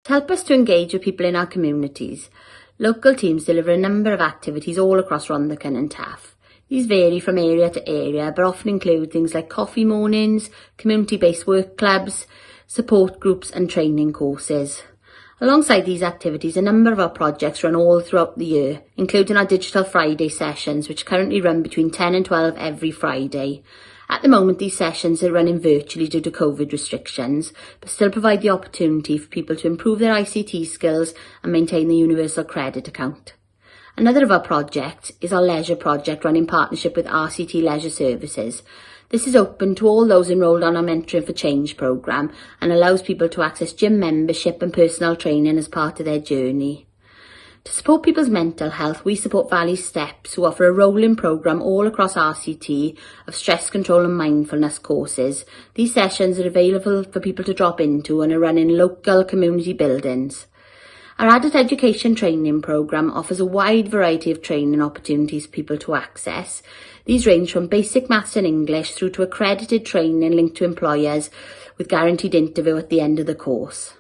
To help us to engage with people in our communities, local teams deliver a number of activities all across Rhondda and Taff. These vary from area to area, but often include things like coffee mornings, community-based work clubs, support groups and training courses. Alongside these activities, a number of our projects run all throughout the year, including our Digital Friday sessions, which currently run between 10 and 12 every Friday. At the moment, these sessions are running virtually due to COVID restrictions, but still provide the opportunity for people to improve their ICT skills and maintain the Universal Credit account. Another of our projects is our leisure project run in partnership with RCT Leisure Services. This is open to all those enrolled on our Mentoring for Change programme and allows people to access gym membership and personal training as part of their journey. To support people's mental health, we support Valley Steps, who offer a rolling programme all across RCT of stress control and mindfulness courses. These sessions are available for people to drop into and are run in local community buildings. Our Adult Education Training programme offers a wide variety of training opportunities for people to access. These range from basic maths and English through to accredited training linked to employers with guaranteed interview at the end of the course.